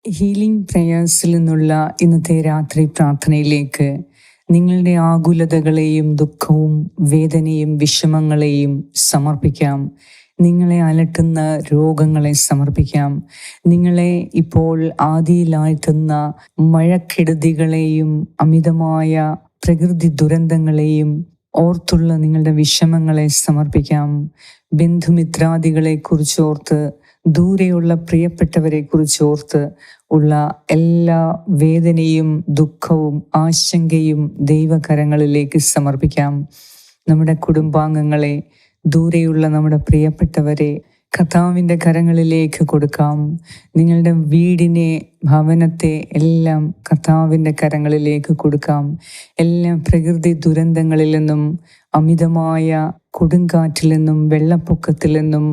Healing പ്രേയേഴ്സിൽ നിന്നുള്ള ഇന്നത്തെ രാത്രി പ്രാർത്ഥനയിലേക്ക് നിങ്ങളുടെ ആകുലതകളെയും ദുഃഖവും വേദനയും വിഷമങ്ങളെയും സമർപ്പിക്കാം. നിങ്ങളെ അലട്ടുന്ന രോഗങ്ങളെ സമർപ്പിക്കാം. നിങ്ങളെ ഇപ്പോൾ ആദിയിലാഴ്ത്തുന്ന മഴക്കെടുതികളെയും അമിതമായ പ്രകൃതി ദുരന്തങ്ങളെയും ഓർത്തുള്ള നിങ്ങളുടെ വിഷമങ്ങളെ സമർപ്പിക്കാം. ബന്ധുമിത്രാദികളെ കുറിച്ചോർത്ത്, ദൂരെയുള്ള പ്രിയപ്പെട്ടവരെ കുറിച്ചോർത്ത് ഉള്ള എല്ലാ വേദനയും ദുഃഖവും ആശങ്കയും ദൈവകരങ്ങളിലേക്ക് സമർപ്പിക്കാം. നമ്മുടെ കുടുംബാംഗങ്ങളെ, ദൂരെയുള്ള നമ്മുടെ പ്രിയപ്പെട്ടവരെ കർത്താവിൻ്റെ കരങ്ങളിലേക്ക് കൊടുക്കാം. നിങ്ങളുടെ വീടിനെ, ഭവനത്തെ എല്ലാം കർത്താവിൻ്റെ കരങ്ങളിലേക്ക് കൊടുക്കാം. എല്ലാ പ്രകൃതി ദുരന്തങ്ങളിൽ നിന്നും, അമിതമായ കൊടുങ്കാറ്റിൽ നിന്നും, വെള്ളപ്പൊക്കത്തിൽ നിന്നും,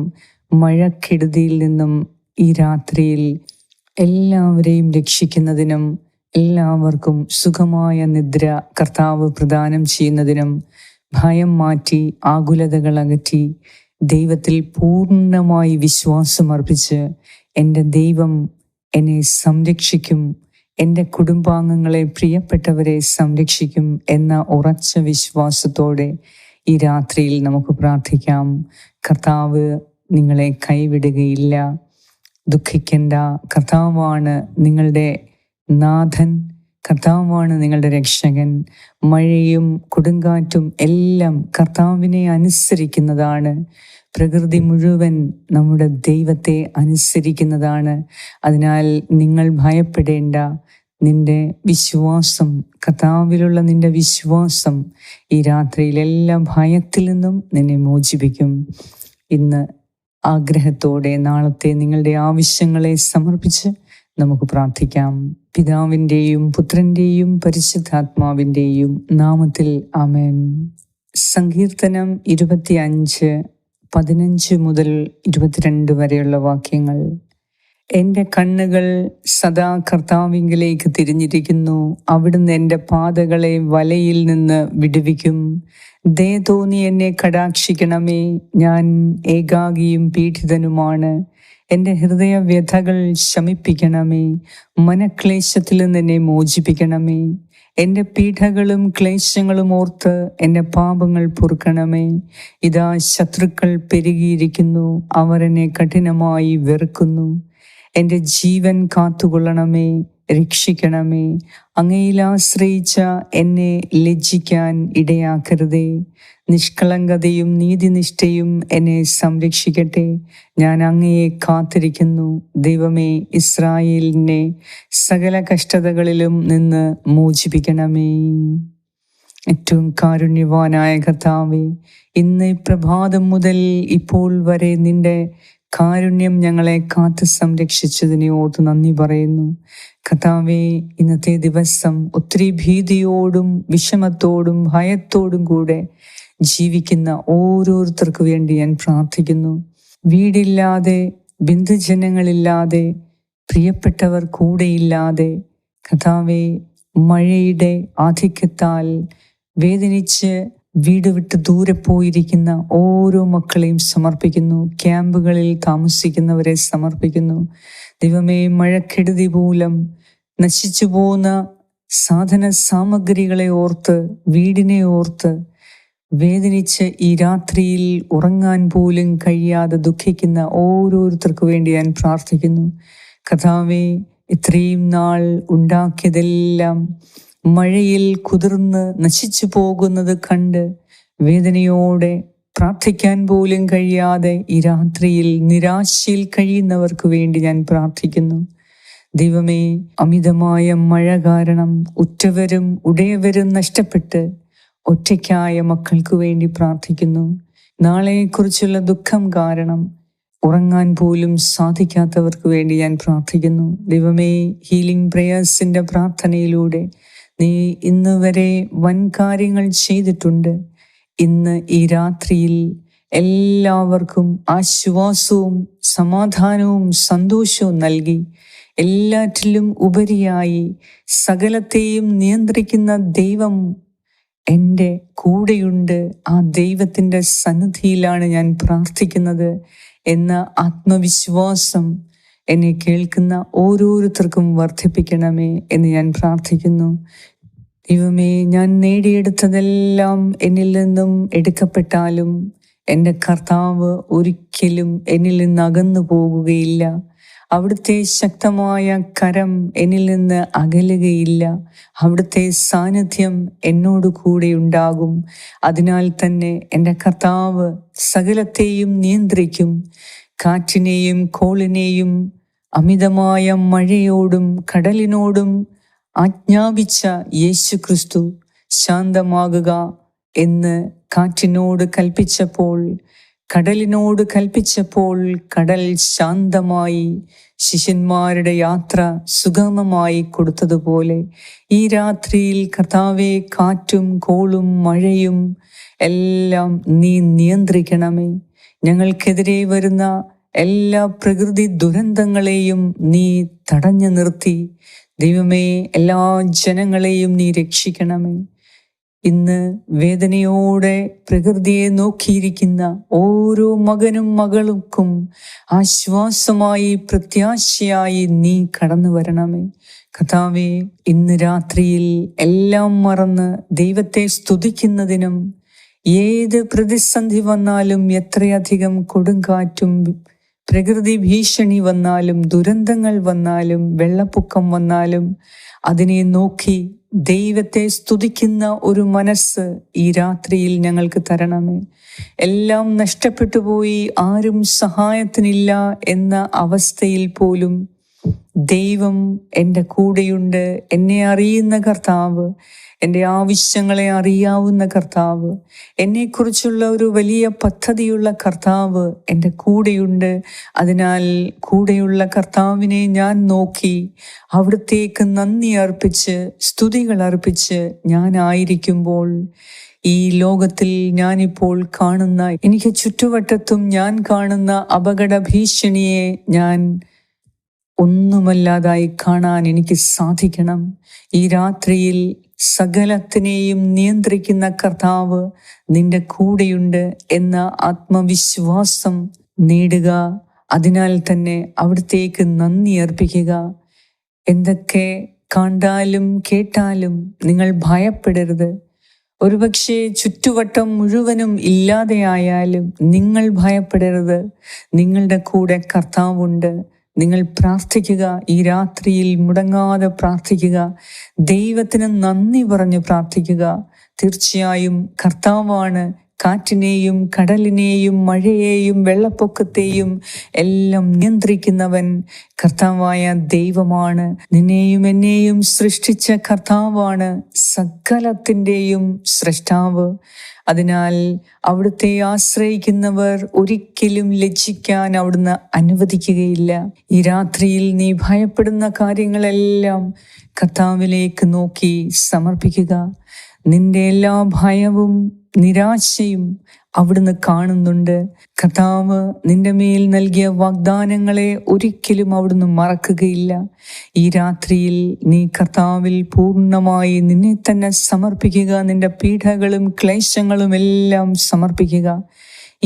മഴക്കെടുതിയിൽ നിന്നും ഈ രാത്രിയിൽ എല്ലാവരെയും രക്ഷിക്കുന്നതിനും എല്ലാവർക്കും സുഖമായ നിദ്ര കർത്താവ് പ്രദാനം ചെയ്യുന്നതിനും, ഭയം മാറ്റി ആകുലതകൾ അകറ്റി ദൈവത്തിൽ പൂർണ്ണമായി വിശ്വാസമർപ്പിച്ച് എൻ്റെ ദൈവം എന്നെ സംരക്ഷിക്കും, എൻ്റെ കുടുംബാംഗങ്ങളെ, പ്രിയപ്പെട്ടവരെ സംരക്ഷിക്കും എന്ന ഉറച്ച വിശ്വാസത്തോടെ ഈ രാത്രിയിൽ നമുക്ക് പ്രാർത്ഥിക്കാം. കർത്താവ് നിങ്ങളെ കൈവിടുകയില്ല. ദുഃഖിക്കേണ്ട. കർത്താവാണ് നിങ്ങളുടെ നാഥൻ, കർത്താവാണ് നിങ്ങളുടെ രക്ഷകൻ. മഴയും കൊടുങ്കാറ്റും എല്ലാം കർത്താവിനെ അനുസരിക്കുന്നതാണ്. പ്രകൃതി മുഴുവൻ നമ്മുടെ ദൈവത്തെ അനുസരിക്കുന്നതാണ്. അതിനാൽ നിങ്ങൾ ഭയപ്പെടേണ്ട. നിന്റെ വിശ്വാസം, കർത്താവിലുള്ള നിന്റെ വിശ്വാസം ഈ രാത്രിയിൽ എല്ലാ ഭയത്തിൽ നിന്നും നിന്നെ മോചിപ്പിക്കും. ഇന്ന് ആഗ്രഹത്തോടെ നാളത്തെ നിങ്ങളുടെ ആവശ്യങ്ങളെ സമർപ്പിച്ച് നമുക്ക് പ്രാർത്ഥിക്കാം. പിതാവിൻ്റെയും പുത്രൻ്റെയും പരിശുദ്ധാത്മാവിൻ്റെയും നാമത്തിൽ ആമേൻ. സങ്കീർത്തനം 25:15 മുതൽ 22 വരെയുള്ള വാക്യങ്ങൾ. എൻ്റെ കണ്ണുകൾ സദാ കർത്താവിങ്കലേക്ക് തിരിഞ്ഞിരിക്കുന്നു. അവിടുന്ന് എൻ്റെ പാതകളെ വലയിൽ നിന്ന് വിടുവിക്കും. ദയ തോന്നി എന്നെ കടാക്ഷിക്കണമേ. ഞാൻ ഏകാകിയും പീഡിതനുമാണ്. എൻ്റെ ഹൃദയവ്യഥകൾ ശമിപ്പിക്കണമേ. മനക്ലേശത്തിൽ നിന്ന് എന്നെ മോചിപ്പിക്കണമേ. എൻ്റെ പീഡകളും ക്ലേശങ്ങളും ഓർത്ത് എൻ്റെ പാപങ്ങൾ പൊറുക്കണമേ. ഇതാ ശത്രുക്കൾ പെരുകിയിരിക്കുന്നു, അവർ എന്നെ കഠിനമായി വെറുക്കുന്നു. എൻ്റെ ജീവൻ കാത്തുകൊള്ളണമേ, രക്ഷിക്കണമേ. അങ്ങയിൽ ആശ്രയിച്ച എന്നെ ലജ്ജിക്കാൻ ഇടയാക്കരുതേ. നിഷ്കളങ്കതയും നീതിനിഷ്ഠയും എന്നെ സംരക്ഷിക്കട്ടെ. ഞാൻ അങ്ങയെ കാത്തിരിക്കുന്നു. ദൈവമേ, ഇസ്രായേലിനെ സകല കഷ്ടതകളിലും നിന്ന് മോചിപ്പിക്കണമേ. ഏറ്റവും കാരുണ്യവാനായ കർത്താവേ, ഇന്ന് പ്രഭാതം മുതൽ ഇപ്പോൾ വരെ നിന്റെ കാരുണ്യം ഞങ്ങളെ കാത്ത് സംരക്ഷിച്ചതിനെ ഓർത്ത് നന്ദി പറയുന്നു. കർത്താവേ, ഇന്നത്തെ ദിവസം ഒത്തിരി ഭീതിയോടും വിഷമത്തോടും ഭയത്തോടും കൂടെ ജീവിക്കുന്ന ഓരോരുത്തർക്ക് വേണ്ടി ഞാൻ പ്രാർത്ഥിക്കുന്നു. വീടില്ലാതെ, ബന്ധുജനങ്ങളില്ലാതെ, പ്രിയപ്പെട്ടവർ കൂടെയില്ലാതെ, കർത്താവേ, മഴയുടെ ആധിക്യത്താൽ വേദനിച്ച് വീട് വിട്ട് ദൂരെ പോയിരിക്കുന്ന ഓരോ മക്കളെയും സമർപ്പിക്കുന്നു. ക്യാമ്പുകളിൽ താമസിക്കുന്നവരെ സമർപ്പിക്കുന്നു. ദൈവമേ, മഴക്കെടുതി മൂലം നശിച്ചു പോകുന്ന സാധന സാമഗ്രികളെ ഓർത്ത്, വീടിനെ ഓർത്ത് വേദനിച്ച് ഈ രാത്രിയിൽ ഉറങ്ങാൻ പോലും കഴിയാതെ ദുഃഖിക്കുന്ന ഓരോരുത്തർക്ക് വേണ്ടി ഞാൻ പ്രാർത്ഥിക്കുന്നു. കർത്താവേ, ഇത്രയും നാൾ ഉണ്ടാക്കിയതെല്ലാം മഴയിൽ കുതിർന്ന് നശിച്ചു പോകുന്നത് കണ്ട് വേദനയോടെ പ്രാർത്ഥിക്കാൻ പോലും കഴിയാതെ ഈ രാത്രിയിൽ നിരാശയിൽ കഴിയുന്നവർക്ക് വേണ്ടി ഞാൻ പ്രാർത്ഥിക്കുന്നു. ദൈവമേ, അമിതമായ മഴ കാരണം ഉറ്റവരും ഉടയവരും നഷ്ടപ്പെട്ട് ഒറ്റയ്ക്കായ മക്കൾക്ക് വേണ്ടി പ്രാർത്ഥിക്കുന്നു. നാളെക്കുറിച്ചുള്ള ദുഃഖം കാരണം ഉറങ്ങാൻ പോലും സാധിക്കാത്തവർക്ക് വേണ്ടി ഞാൻ പ്രാർത്ഥിക്കുന്നു. ദൈവമേ, ഹീലിംഗ് പ്രേയേഴ്സിൻ്റെ പ്രാർത്ഥനയിലൂടെ നീ ഇന്ന് വരെ വൻ കാര്യങ്ങൾ ചെയ്തിട്ടുണ്ട്. ഇന്ന് ഈ രാത്രിയിൽ എല്ലാവർക്കും ആശ്വാസവും സമാധാനവും സന്തോഷവും നൽകി എല്ലാറ്റിലും ഉപരിയായി സകലത്തെയും നിയന്ത്രിക്കുന്ന ദൈവം എൻ്റെ കൂടെയുണ്ട്. ആ ദൈവത്തിൻ്റെ സന്നിധിയിലാണ് ഞാൻ പ്രാർത്ഥിക്കുന്നത് എന്ന ആത്മവിശ്വാസം എന്നെ കേൾക്കുന്ന ഓരോരുത്തർക്കും വർദ്ധിപ്പിക്കണമേ എന്ന് ഞാൻ പ്രാർത്ഥിക്കുന്നു. ദൈവമേ, ഞാൻ നേടിയെടുത്തതെല്ലാം എന്നിൽ നിന്നും എടുക്കപ്പെട്ടാലും എൻ്റെ കർത്താവ് ഒരിക്കലും എന്നിൽ നിന്ന് അകന്നു പോകുകയില്ല. അവിടുത്തെ ശക്തമായ കരം എന്നിൽ നിന്ന് അകലുകയില്ല. അവിടുത്തെ സാന്നിധ്യം എന്നോട് കൂടെ ഉണ്ടാകും. അതിനാൽ തന്നെ എൻ്റെ കർത്താവ് സകലത്തെയും നിയന്ത്രിക്കും. കാറ്റിനെയും കോളിനെയും അമിതമായ മഴയോടും കടലിനോടും ആജ്ഞാപിച്ച യേശു ക്രിസ്തു ശാന്തമാകുക എന്ന് കാറ്റിനോട് കൽപ്പിച്ചപ്പോൾ, കടലിനോട് കൽപ്പിച്ചപ്പോൾ കടൽ ശാന്തമായി ശിഷ്യന്മാരുടെ യാത്ര സുഗമമായി കൊടുത്തതുപോലെ ഈ രാത്രിയിൽ കർത്താവേ, കാറ്റും കോളും മഴയും എല്ലാം നീ നിയന്ത്രിക്കണമേ. ഞങ്ങൾക്കെതിരെ വരുന്ന എല്ലാ പ്രകൃതി ദുരന്തങ്ങളെയും നീ തടഞ്ഞു നിർത്തി ദൈവമേ, എല്ലാ ജനങ്ങളെയും നീ രക്ഷിക്കണമേ. ഇന്ന് വേദനയോടെ പ്രകൃതിയെ നോക്കിയിരിക്കുന്ന ഓരോ മകനും മകൾക്കും ആശ്വാസമായി പ്രത്യാശയായി നീ കടന്നു വരണമേ. കർത്താവേ, ഇന്ന് രാത്രിയിൽ എല്ലാം മറന്ന് ദൈവത്തെ സ്തുതിക്കുന്നതിനും ഏത് പ്രതിസന്ധി വന്നാലും, എത്രയധികം കൊടുങ്കാറ്റും പ്രകൃതി ഭീഷണി വന്നാലും, ദുരന്തങ്ങൾ വന്നാലും, വെള്ളപ്പൊക്കം വന്നാലും അതിനെ നോക്കി ദൈവത്തെ സ്തുതിക്കുന്ന ഒരു മനസ്സ് ഈ രാത്രിയിൽ ഞങ്ങൾക്ക് തരണമേ. എല്ലാം നഷ്ടപ്പെട്ടു പോയി, ആരും സഹായത്തിനില്ല എന്ന അവസ്ഥയിൽ പോലും ദൈവം എൻ്റെ കൂടെയുണ്ട്. എന്നെ അറിയുന്ന കർത്താവ്, എൻ്റെ ആവശ്യങ്ങളെ അറിയാവുന്ന കർത്താവ്, എന്നെക്കുറിച്ചുള്ള ഒരു വലിയ പദ്ധതിയുള്ള കർത്താവ് എൻ്റെ കൂടെയുണ്ട്. അതിനാൽ കൂടെയുള്ള കർത്താവിനെ ഞാൻ നോക്കി അവിടുത്തേക്ക് നന്ദി അർപ്പിച്ച് സ്തുതികൾ അർപ്പിച്ച് ഞാനായിരിക്കുമ്പോൾ ഈ ലോകത്തിൽ ഞാനിപ്പോൾ കാണുന്ന, എനിക്ക് ചുറ്റുവട്ടത്തും ഞാൻ കാണുന്ന അപകട ഭീഷണിയെ ഞാൻ ഒന്നുമല്ലാതായി കാണാൻ എനിക്ക് സാധിക്കണം. ഈ രാത്രിയിൽ സകലത്തിനെയും നിയന്ത്രിക്കുന്ന കർത്താവ് നിന്റെ കൂടെയുണ്ട് എന്ന ആത്മവിശ്വാസം നേടുക. അതിനാൽ തന്നെ അവിടത്തേക്ക് നന്ദി അർപ്പിക്കുക. എന്തൊക്കെ കണ്ടാലും കേട്ടാലും നിങ്ങൾ ഭയപ്പെടരുത്. ഒരുപക്ഷെ ചുറ്റുവട്ടം മുഴുവനും ഇല്ലാതെയായാലും നിങ്ങൾ ഭയപ്പെടരുത്. നിങ്ങളുടെ കൂടെ കർത്താവുണ്ട്. നിങ്ങൾ പ്രാർത്ഥിക്കുക. ഈ രാത്രിയിൽ മുടങ്ങാതെ പ്രാർത്ഥിക്കുക. ദൈവത്തിന് നന്ദി പറഞ്ഞ് പ്രാർത്ഥിക്കുക. തീർച്ചയായും കർത്താവാണ് കാറ്റിനെയും കടലിനെയും മഴയെയും വെള്ളപ്പൊക്കത്തെയും എല്ലാം നിയന്ത്രിക്കുന്നവൻ. കർത്താവായ ദൈവമാണ്. നിന്നെയും എന്നെയും സൃഷ്ടിച്ച കർത്താവാണ് സകലത്തിൻ്റെയും സൃഷ്ടാവ്. അതിനാൽ അവിടുത്തെ ആശ്രയിക്കുന്നവർ ഒരിക്കലും ലജ്ജിക്കാൻ അവിടുന്ന് അനുവദിക്കുകയില്ല. ഈ രാത്രിയിൽ നീ ഭയപ്പെടുന്ന കാര്യങ്ങളെല്ലാം കർത്താവിലേക്ക് നോക്കി സമർപ്പിക്കുക. നിന്റെ എല്ലാ ഭയവും നിരാശയും അവിടുന്ന് കാണുന്നുണ്ട്. കർത്താവ് നിന്റെ മേൽ നൽകിയ വാഗ്ദാനങ്ങളെ ഒരിക്കലും അവിടുന്ന് മറക്കുകയില്ല. ഈ രാത്രിയിൽ നീ കർത്താവിൽ പൂർണ്ണമായി നിന്നെ തന്നെ സമർപ്പിക്കുക. നിന്റെ പീഡകളും ക്ലേശങ്ങളും എല്ലാം സമർപ്പിക്കുക.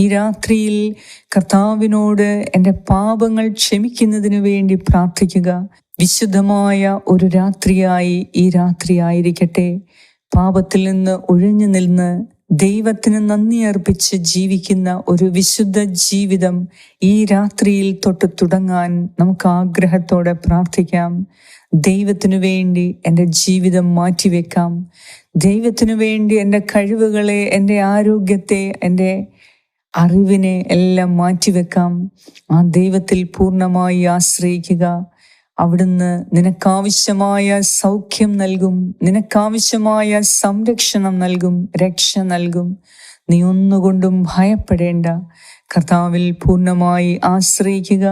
ഈ രാത്രിയിൽ കർത്താവിനോട് എൻ്റെ പാപങ്ങൾ ക്ഷമിക്കുന്നതിനു വേണ്ടി പ്രാർത്ഥിക്കുക. വിശുദ്ധമായ ഒരു രാത്രിയായി ഈ രാത്രി ആയിരിക്കട്ടെ. പാപത്തിൽ നിന്ന് ഒഴിഞ്ഞു നിന്ന് ദൈവത്തിന് നന്ദി അർപ്പിച്ച് ജീവിക്കുന്ന ഒരു വിശുദ്ധ ജീവിതം ഈ രാത്രിയിൽ തൊട്ട് തുടങ്ങാൻ നമുക്ക് ആഗ്രഹത്തോടെ പ്രാർത്ഥിക്കാം. ദൈവത്തിനു വേണ്ടി എൻ്റെ ജീവിതം മാറ്റിവെക്കാം. ദൈവത്തിനു വേണ്ടി എൻ്റെ കഴിവുകളെ, എൻ്റെ ആരോഗ്യത്തെ, എൻ്റെ അറിവിനെ എല്ലാം മാറ്റിവെക്കാം. ആ ദൈവത്തിൽ പൂർണ്ണമായി ആശ്രയിക്കുക. അവിടുന്ന് നിനക്കാവശ്യമായ സൗഖ്യം നൽകും, നിനക്കാവശ്യമായ സംരക്ഷണം നൽകും, രക്ഷ നൽകും. നീ ഒന്നുകൊണ്ടും ഭയപ്പെടേണ്ട. കർത്താവിൽ പൂർണ്ണമായി ആശ്രയിക്കുക.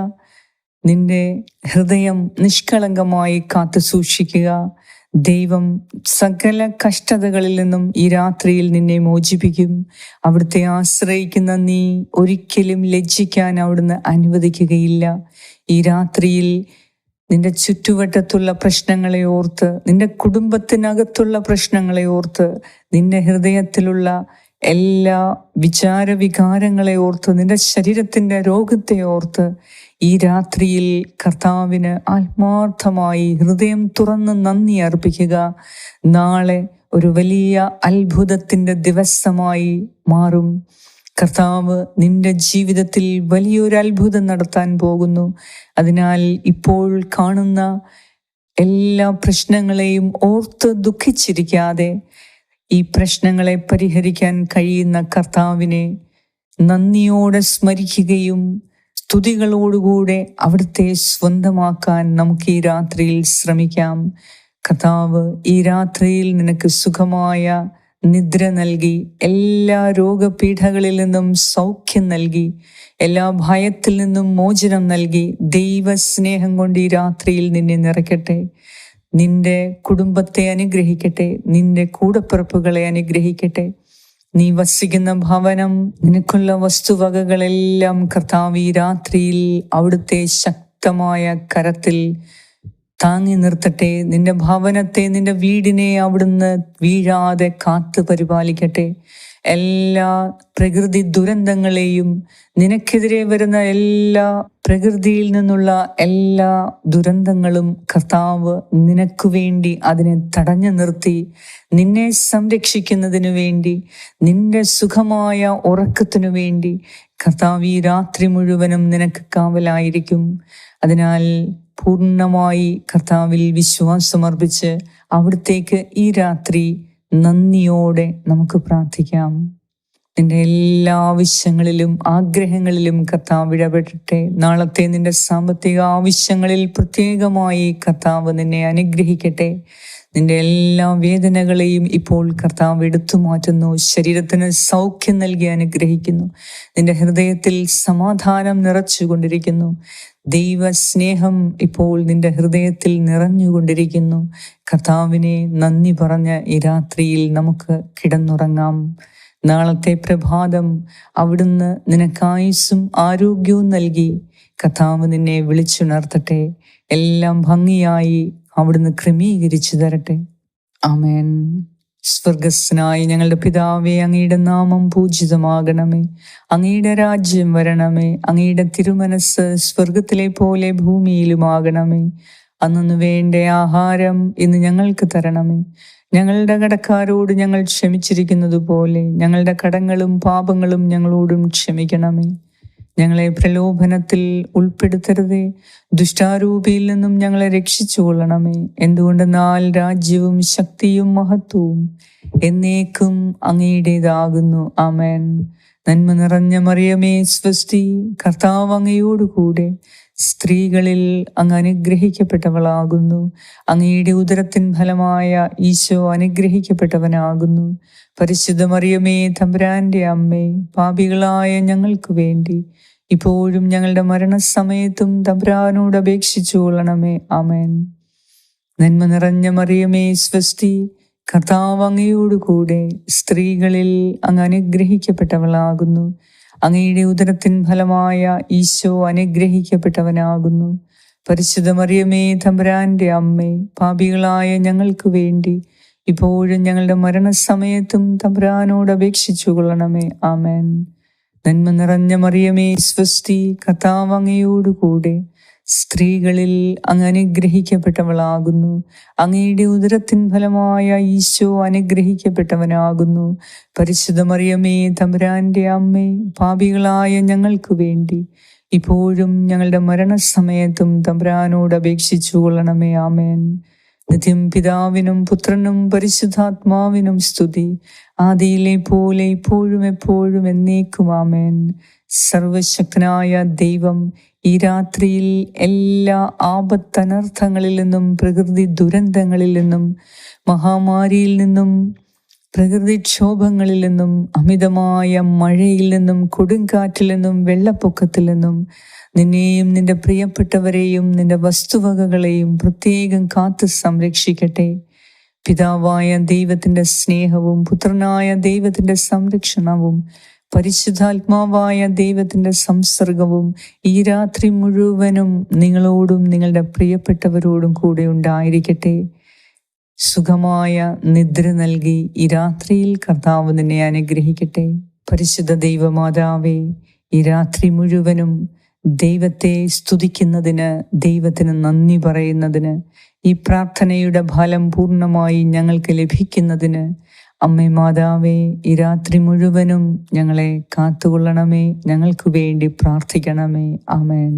നിന്റെ ഹൃദയം നിഷ്കളങ്കമായി കാത്തു സൂക്ഷിക്കുക. ദൈവം സകല കഷ്ടതകളിൽ നിന്നും ഈ രാത്രിയിൽ നിന്നെ മോചിപ്പിക്കും. അവിടുത്തെ ആശ്രയിക്കുന്ന നീ ഒരിക്കലും ലജ്ജിക്കാൻ അവിടുന്ന് അനുവദിക്കുകയില്ല. ഈ രാത്രിയിൽ നിന്റെ ചുറ്റുവട്ടത്തുള്ള പ്രശ്നങ്ങളെ ഓർത്ത്, നിന്റെ കുടുംബത്തിനകത്തുള്ള പ്രശ്നങ്ങളെ ഓർത്ത്, നിന്റെ ഹൃദയത്തിലുള്ള എല്ലാ വിചാരവികാരങ്ങളെ ഓർത്ത്, നിന്റെ ശരീരത്തിൻ്റെ രോഗത്തെ ഓർത്ത് ഈ രാത്രിയിൽ കർത്താവിന് ആത്മാർത്ഥമായി ഹൃദയം തുറന്ന് നന്ദി അർപ്പിക്കുക. നാളെ ഒരു വലിയ അത്ഭുതത്തിൻ്റെ ദിവസമായി മാറും. കർത്താവ് നിന്റെ ജീവിതത്തിൽ വലിയൊരു അത്ഭുതം നടത്താൻ പോകുന്നു. അതിനാൽ ഇപ്പോൾ കാണുന്ന എല്ലാ പ്രശ്നങ്ങളെയും ഓർത്ത് ദുഃഖിച്ചിരിക്കാതെ ഈ പ്രശ്നങ്ങളെ പരിഹരിക്കാൻ കഴിയുന്ന കർത്താവിനെ നന്ദിയോടെ സ്മരിക്കുകയും സ്തുതികളോടുകൂടെ അവിടുത്തെ സ്വന്തമാക്കാൻ നമുക്ക് ഈ രാത്രിയിൽ ശ്രമിക്കാം. കർത്താവ് ഈ രാത്രിയിൽ നിനക്ക് സുഖമായ നിദ്ര നൽകി, എല്ലാ രോഗപീഠകളിൽ നിന്നും സൗഖ്യം നൽകി, എല്ലാ ഭയത്തിൽ നിന്നും മോചനം നൽകി, ദൈവസ്നേഹം കൊണ്ട് ഈ രാത്രിയിൽ നിന്നെ നിറയ്ക്കട്ടെ. നിന്റെ കുടുംബത്തെ അനുഗ്രഹിക്കട്ടെ, നിന്റെ കൂടപ്പിറപ്പുകളെ അനുഗ്രഹിക്കട്ടെ. നീ വസിക്കുന്ന ഭവനം, നിനക്കുള്ള വസ്തുവകകളെല്ലാം കർത്താവ് ഈ രാത്രിയിൽ അവിടുത്തെ ശക്തമായ കരത്തിൽ താങ്ങി നിർത്തട്ടെ. നിന്റെ ഭവനത്തെ, നിന്റെ വീടിനെ അവിടുന്ന് വീഴാതെ കാത്തു പരിപാലിക്കട്ടെ. എല്ലാ പ്രകൃതി ദുരന്തങ്ങളെയും, നിനക്കെതിരെ വരുന്ന എല്ലാ പ്രകൃതിയിൽ നിന്നുള്ള എല്ലാ ദുരന്തങ്ങളും കർത്താവ് നിനക്ക് വേണ്ടി അതിനെ തടഞ്ഞു നിർത്തി നിന്നെ സംരക്ഷിക്കുന്നതിനു വേണ്ടി, നിന്റെ സുഖമായ ഉറക്കത്തിനു വേണ്ടി കർത്താവ് ഈ രാത്രി മുഴുവനും നിനക്ക് കാവലായിരിക്കും. അതിനാൽ പൂർണ്ണമായി കർത്താവിൽ വിശ്വാസമർപ്പിച്ച് അവിടത്തേക്ക് ഈ രാത്രി നന്ദിയോടെ നമുക്ക് പ്രാർത്ഥിക്കാം. നിന്റെ എല്ലാ ആവശ്യങ്ങളിലും ആഗ്രഹങ്ങളിലും കർത്താവ് ഇടപെടട്ടെ. നാളത്തെ നിന്റെ സാമ്പത്തിക ആവശ്യങ്ങളിൽ പ്രത്യേകമായി കർത്താവ് നിന്നെ അനുഗ്രഹിക്കട്ടെ. നിന്റെ എല്ലാ വേദനകളെയും ഇപ്പോൾ കർത്താവ് എടുത്തു മാറ്റുന്നു. ശരീരത്തിന് സൗഖ്യം നൽകി അനുഗ്രഹിക്കുന്നു. നിന്റെ ഹൃദയത്തിൽ സമാധാനം നിറച്ചുകൊണ്ടിരിക്കുന്നു. ദൈവസ്നേഹം ഇപ്പോൾ നിന്റെ ഹൃദയത്തിൽ നിറഞ്ഞുകൊണ്ടിരിക്കുന്നു. കർത്താവിനെ നന്ദി പറഞ്ഞ് ഈ രാത്രിയിൽ നമുക്ക് കിടന്നുറങ്ങാം. നാളത്തെ പ്രഭാതം അവിടുന്ന് നിനക്ക് ആയുസ്സും ആരോഗ്യവും നൽകി കർത്താവ് നിന്നെ വിളിച്ചുണർത്തട്ടെ. എല്ലാം ഭംഗിയായി അവിടുന്ന് ക്രമീകരിച്ചു തരട്ടെ. ആമേൻ. സ്വർഗസ്നായ ഞങ്ങളുടെ പിതാവേ, അങ്ങയുടെ നാമം പൂജിതമാകണമേ. അങ്ങയുടെ രാജ്യം വരണമേ. അങ്ങയുടെ തിരുമനസ് സ്വർഗത്തിലെ പോലെ ഭൂമിയിലുമാകണമേ. അന്നു വേണ്ട ആഹാരം ഇന്ന് ഞങ്ങൾക്ക് തരണമേ. ഞങ്ങളുടെ കടക്കാരോട് ഞങ്ങൾ ക്ഷമിച്ചിരിക്കുന്നത് പോലെ ഞങ്ങളുടെ കടങ്ങളും പാപങ്ങളും ഞങ്ങളോടും ക്ഷമിക്കണമേ. ഞങ്ങളെ പ്രലോഭനത്തിൽ ഉൾപ്പെടുത്തരുതേ, ദുഷ്ടാരൂപിയിൽ നിന്നും ഞങ്ങളെ രക്ഷിച്ചു കൊള്ളണമേ. എന്തുകൊണ്ടെന്നാൽ രാജ്യവും ശക്തിയും മഹത്വവും എന്നേക്കും അങ്ങയുടേതാകുന്നു. ആമേൻ. നന്മ നിറഞ്ഞ മറിയമേ സ്വസ്തി, കർത്താവ് അങ്ങയോടുകൂടെ സ്ത്രീകളിൽ അങ്ങ് അനുഗ്രഹിക്കപ്പെട്ടവളാകുന്നു. അങ്ങയുടെ ഉദരത്തിൻ ഫലമായ ഈശോ അനുഗ്രഹിക്കപ്പെട്ടവനാകുന്നു. പരിശുദ്ധ മറിയമേ തമ്പുരാന്റെ അമ്മേ, പാപികളായ ഞങ്ങൾക്ക് വേണ്ടി ഇപ്പോഴും ഞങ്ങളുടെ മരണസമയത്തും തമ്പുരാനോട് അപേക്ഷിച്ചു കൊള്ളണമേ. ആമേൻ. നന്മ നിറഞ്ഞ മറിയമേ സ്വസ്തി, കർത്താവ് അങ്ങയോടുകൂടെ സ്ത്രീകളിൽ അങ്ങ് അനുഗ്രഹിക്കപ്പെട്ടവളാകുന്നു. അങ്ങയുടെ ഉദരത്തിൻ ഫലമായ ഈശോ അനുഗ്രഹിക്കപ്പെട്ടവനാകുന്നു. പരിശുദ്ധ മറിയമേ തമ്പുരാന്റെ അമ്മേ, പാപികളായ ഞങ്ങൾക്ക് വേണ്ടി ഇപ്പോഴും ഞങ്ങളുടെ മരണസമയത്തും തമ്പുരാനോട് അപേക്ഷിച്ചു കൊള്ളണമേ. ആമേൻ. നന്മ നിറഞ്ഞ മറിയമേ സ്വസ്തി, കർത്താവ് അങ്ങയോടുകൂടെ സ്ത്രീകളിൽ അങ്ങ് അനുഗ്രഹിക്കപ്പെട്ടവളാകുന്നു. അങ്ങയുടെ ഉദരത്തിൻ ഫലമായ ഈശോ അനുഗ്രഹിക്കപ്പെട്ടവനാകുന്നു. പരിശുദ്ധ മറിയമേ തമ്പുരാന്റെ അമ്മേ, പാപികളായ ഞങ്ങൾക്ക് വേണ്ടി ഇപ്പോഴും ഞങ്ങളുടെ മരണസമയത്തും തമ്പുരാനോട് അപേക്ഷിച്ചു കൊള്ളണമേ. ആമേൻ. നിത്യം പിതാവിനും പുത്രനും പരിശുദ്ധാത്മാവിനും സ്തുതി, ആദിയിലെ പോലെ ഇപ്പോഴും എപ്പോഴും എന്നേക്കും. ആമേൻ. സർവശക്തനായ ദൈവം ഈ രാത്രിയിൽ എല്ലാ ആപത്തനർത്ഥങ്ങളിൽ നിന്നും, പ്രകൃതി ദുരന്തങ്ങളിൽ നിന്നും, മഹാമാരിയിൽ നിന്നും, പ്രകൃതിക്ഷോഭങ്ങളിൽ നിന്നും, അമിതമായ മഴയിൽ നിന്നും, കൊടുങ്കാറ്റിൽ നിന്നും, വെള്ളപ്പൊക്കത്തിൽ നിന്നും നിന്നെയും നിന്റെ പ്രിയപ്പെട്ടവരെയും നിന്റെ വസ്തുവകകളെയും പ്രത്യേകം കാത്ത് സംരക്ഷിക്കട്ടെ. പിതാവായ ദൈവത്തിന്റെ സ്നേഹവും പുത്രനായ ദൈവത്തിന്റെ സംരക്ഷണവും പരിശുദ്ധാത്മാവായ ദൈവത്തിന്റെ സംസർഗവും ഈ രാത്രി മുഴുവനും നിങ്ങളോടും നിങ്ങളുടെ പ്രിയപ്പെട്ടവരോടും കൂടെ ഉണ്ടായിരിക്കട്ടെ. സുഖമായ നിദ്ര നൽകി ഈ രാത്രിയിൽ കർത്താവ് നിന്നെ അനുഗ്രഹിക്കട്ടെ. പരിശുദ്ധ ദൈവമാതാവേ, ഈ രാത്രി മുഴുവനും ദൈവത്തെ സ്തുതിക്കുന്നതിന്, ദൈവത്തിന് നന്ദി പറയുന്നതിന്, ഈ പ്രാർത്ഥനയുടെ ഫലം പൂർണ്ണമായി ഞങ്ങൾക്ക് ലഭിക്കുന്നതിന് അമ്മേ മാതാവേ, ഈ രാത്രി മുഴുവനും ഞങ്ങളെ കാത്തുകൊള്ളണമേ, ഞങ്ങൾക്ക് വേണ്ടി പ്രാർത്ഥിക്കണമേ. ആമേൻ.